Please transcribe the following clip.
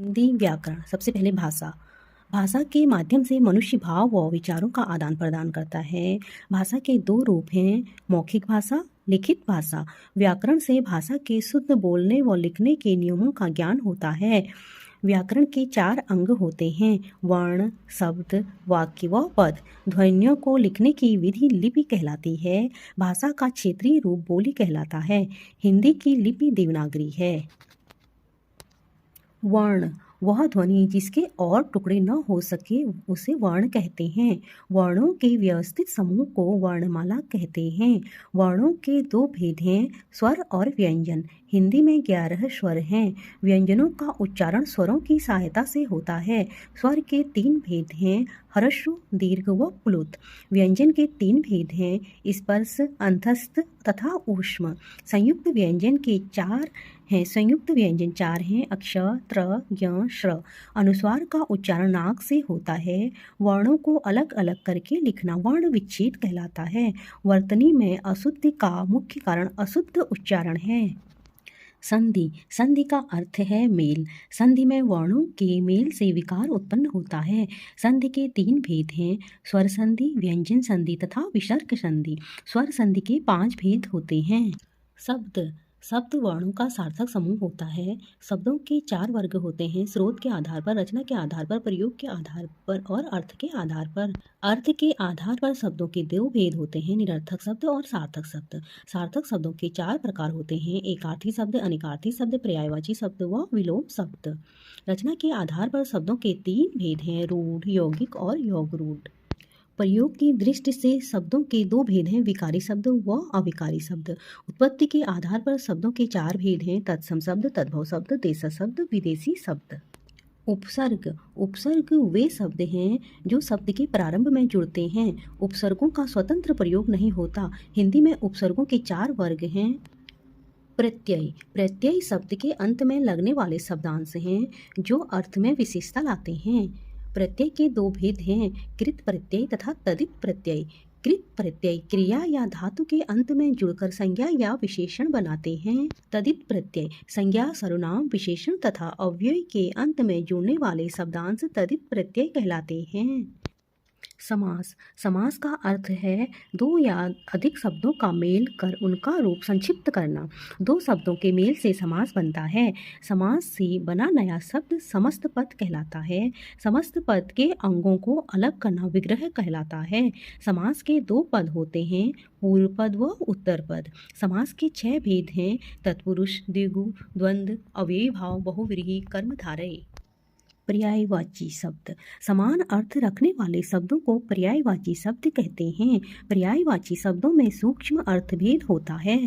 हिंदी व्याकरण। सबसे पहले भाषा। भाषा के माध्यम से मनुष्य भाव व विचारों का आदान प्रदान करता है। भाषा के दो रूप हैं, मौखिक भाषा, लिखित भाषा। व्याकरण से भाषा के शुद्ध बोलने व लिखने के नियमों का ज्ञान होता है। व्याकरण के 4 अंग होते हैं, वर्ण, शब्द, वाक्य व पद। ध्वनियों को लिखने की विधि लिपि कहलाती है। भाषा का क्षेत्रीय रूप बोली कहलाता है। हिंदी की लिपि देवनागरी है। वर्ण, वह ध्वनि जिसके और टुकड़े न हो सके उसे वर्ण कहते हैं। वर्णों के व्यवस्थित समूह को वर्णमाला कहते हैं। वर्णों के 2 भेद हैं, स्वर और व्यंजन। हिंदी में 11 स्वर हैं। व्यंजनों का उच्चारण स्वरों की सहायता से होता है। स्वर के 3 भेद हैं, ह्रस्व, दीर्घ व प्लुत। व्यंजन के 3 भेद हैं, स्पर्श, अंतस्थ तथा ऊष्म। संयुक्त व्यंजन के 4 हैं। संयुक्त व्यंजन 4 हैं, अक्ष, त्र, ज्ञ, श्र। अनुस्वार का उच्चारण नाक से होता है। वर्णों को अलग अलग करके लिखना वर्ण विच्छेद कहलाता है। वर्तनी में अशुद्धि का मुख्य कारण अशुद्ध उच्चारण है। संधि, संधि का अर्थ है मेल। संधि में वर्णों के मेल से विकार उत्पन्न होता है। संधि के 3 भेद हैं, स्वर संधि, व्यंजन संधि तथा विसर्ग संधि। स्वर संधि के 5 भेद होते हैं। शब्द, शब्द वर्णों का सार्थक समूह होता है। शब्दों के 4 वर्ग होते हैं, स्रोत के आधार पर, रचना के आधार पर, प्रयोग के आधार पर और अर्थ के आधार पर। अर्थ के आधार पर शब्दों के 2 भेद होते हैं, निरर्थक शब्द और सार्थक शब्द। सार्थक शब्दों के 4 प्रकार होते हैं, एकार्थी शब्द, अनेकार्थी शब्द, पर्यायवाची शब्द व विलोम शब्द। रचना के आधार पर शब्दों के 3 भेद हैं, रूढ़, यौगिक और योगरूढ़। प्रयोग की दृष्टि से शब्दों के 2 भेद हैं, विकारी शब्द व अविकारी शब्द। उत्पत्ति के आधार पर शब्दों के 4 भेद हैं, तत्सम शब्द, तद्भव शब्द, देशज शब्द, विदेशी शब्द। उपसर्ग, उपसर्ग वे शब्द हैं जो शब्द के प्रारंभ में जुड़ते हैं। उपसर्गों का स्वतंत्र प्रयोग नहीं होता। हिंदी में उपसर्गों के 4 वर्ग हैं। प्रत्यय, प्रत्यय शब्द के अंत में लगने वाले शब्दांश हैं जो अर्थ में विशेषता लाते हैं। प्रत्यय के 2 भेद हैं, कृत प्रत्यय तथा तदित प्रत्यय। कृत प्रत्यय क्रिया या धातु के अंत में जुड़कर संज्ञा या विशेषण बनाते हैं। तदित प्रत्यय संज्ञा, सर्वनाम, विशेषण तथा अव्यय के अंत में जुड़ने वाले शब्दांश तदित प्रत्यय कहलाते हैं। समास, समास का अर्थ है 2 या अधिक शब्दों का मेल कर उनका रूप संक्षिप्त करना। 2 शब्दों के मेल से समास बनता है। समास से बना नया शब्द समस्त पद कहलाता है। समस्त पद के अंगों को अलग करना विग्रह कहलाता है। समास के 2 पद होते हैं, पूर्व पद व उत्तर पद। समास के 6 भेद हैं, तत्पुरुष, द्विगु, द्वंद्व, अव्ययी भाव, बहुव्रीहि, कर्मधारय। पर्यायवाची शब्द, समान अर्थ रखने वाले शब्दों को पर्यायवाची शब्द कहते हैं। पर्यायवाची शब्दों में सूक्ष्म अर्थभेद होता है।